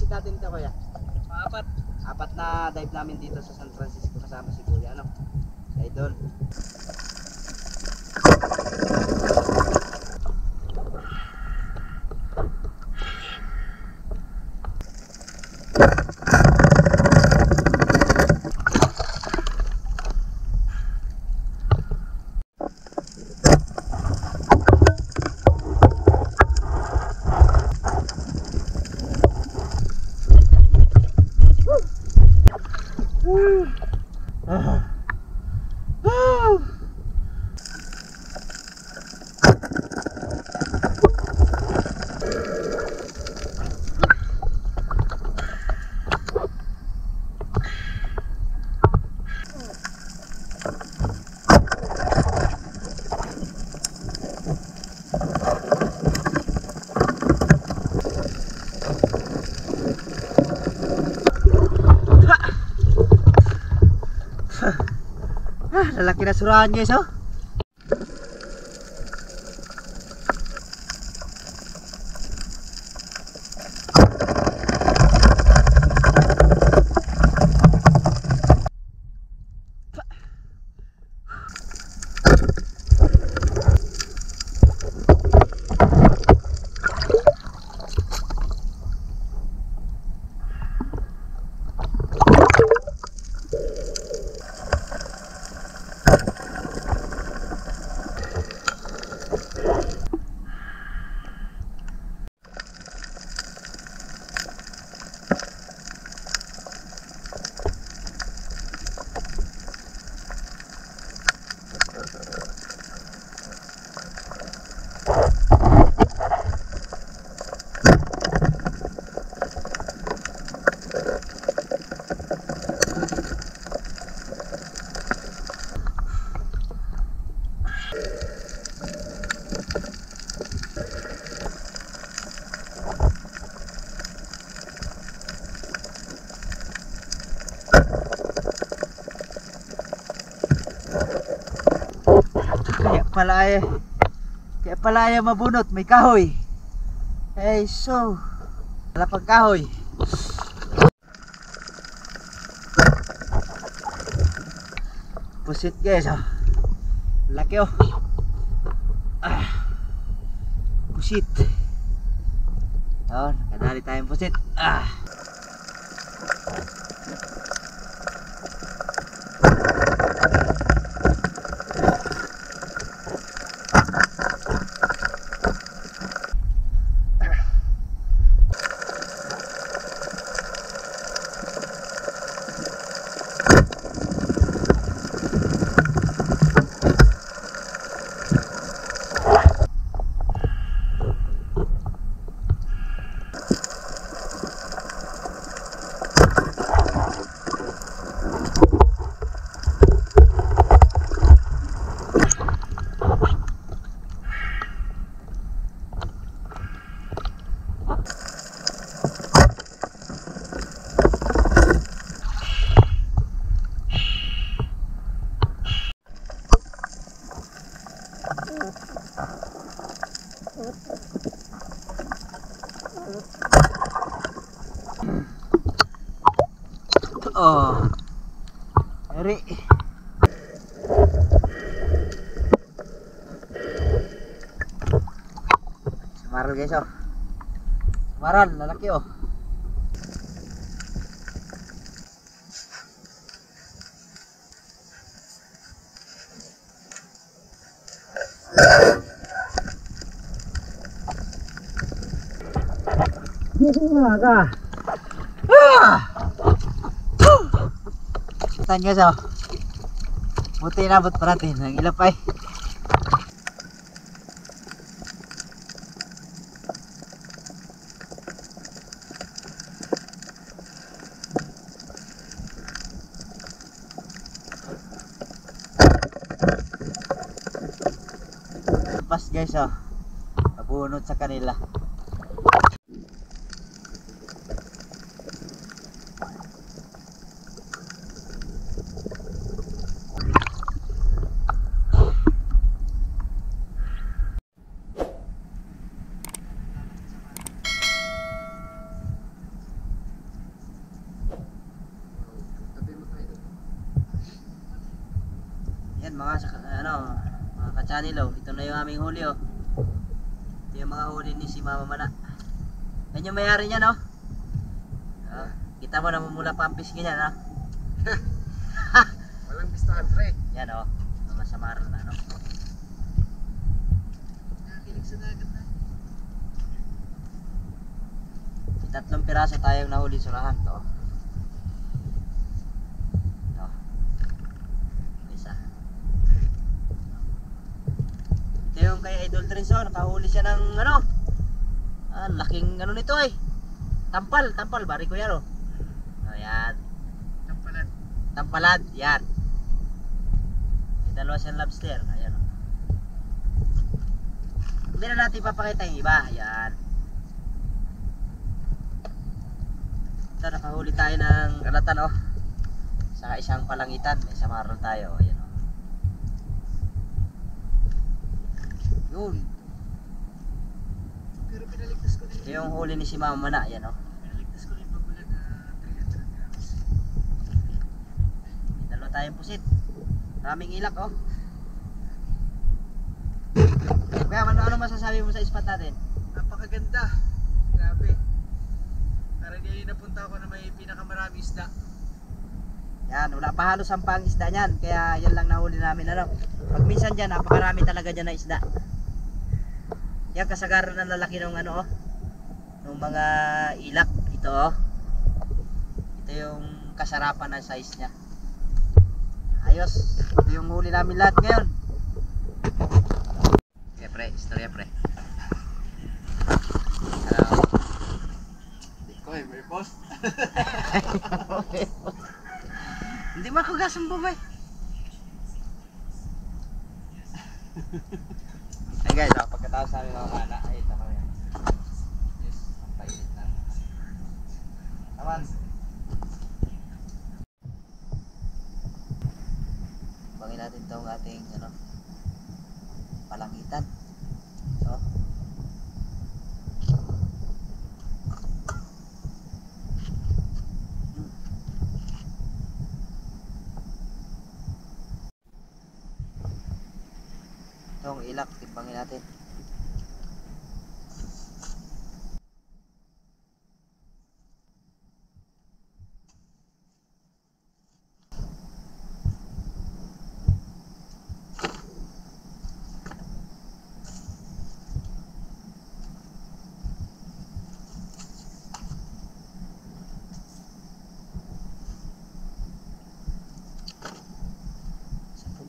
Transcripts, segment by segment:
visit natin ito, kuya? Apat. Apat na dive namin dito sa San Francisco kasama si kuya, ano? Si Idol. Lalaki na surahan guys, oh. Kaya pala ay mabunot, may kahoy. Ay so, wala pang kahoy. Pusit guys, oh. Laki, oh. Pusit. Oh, nakadali tayong pusit. Oh, eri. Samaral guys, oh. Samaral, lalaki, oh. Tan guys, oh. Buti inabot pa natin ang ilapay. Pas guys, oh. Nabunot sa kanila. Yan mga mga ka-channel, ito na yung aming huli oh. Ito yung mga huli ni si Mama Mana. Yan yung mayari niya no. Kita mo namumula pa ang pisngi niya no. Walang pistahan, pre. Yan oh, mga samaran na no. Nakilig sa dagat na. Tatlong piraso tayong nahuli surahan to. Ito. Isa. Ito yung kay Idol Trinso, nakahuli siya ng laking nito eh. Tampal, bari ko yan oh. Ayan. Tampalan. Tampalad, yan. May dalawa siyang lobster, ayan oh. Hindi na natin papakita yung iba, ayan. Ito, nakahuli tayo ng kalatan oh. Saka isang palangitan, may samaral tayo, ayan oh. Yun. Pero pinaligtas ko din. Ito yung huli ni si Mama Mana, ayan oh. Pinaligtas ko rin pagulan na 300 grams. May dalawa tayong pusit. Maraming ilak oh. Kaya ano masasabi mo sa ispat natin? Napakaganda. Grabe. Parang ngayon napunta ako na may pinakamarami isda. Yan, wala pa halos ang pang isda niyan. Kaya yan lang nahuli namin Pag minsan dyan, napakarami talaga dyan na isda. Yan, kasagaran ng lalaki ng ng mga ilak. Ito oh. Ito yung kasarapan ng size niya. Ayos. Ito yung huli namin lahat ngayon. Okay pre, istorya pre. Hello. May boss. Hindi mo ako gasumbong eh. Ay guys, pagkatapos namin mga mana, ay ito kami. Yes, ang painit na. Taman. Bangin natin itong ating palangitan. So, itong ilak, timbangin natin.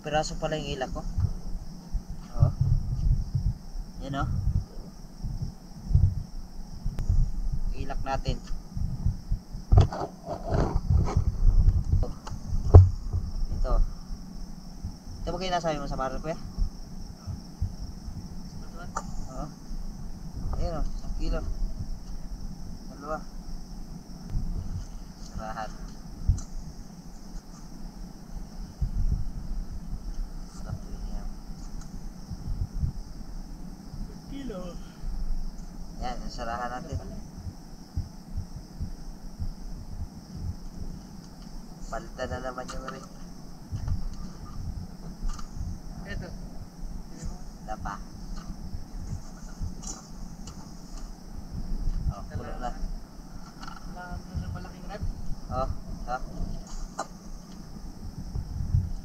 Piraso pala yung ilak ko. Oh. Yan oh. Ilak natin. Ito. Ito ba kayo nasabi mo sa maral kuya? Oo. Ayan oh, 1 kilo. Dalawa. Sarahan. Yan, sarahan natin. Palitan na naman yung rin. Ito. Dapa. Oh, pulo na. Alam na malaking rep. Oh,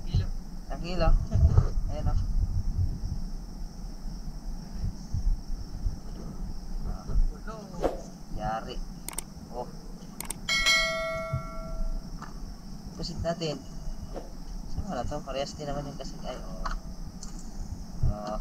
Kilo. 1 kilo. Ayan oh. Yari. Oh. Pusit natin. Saan wala to? Parehas din naman yung kasig. Ay, oh. Oh.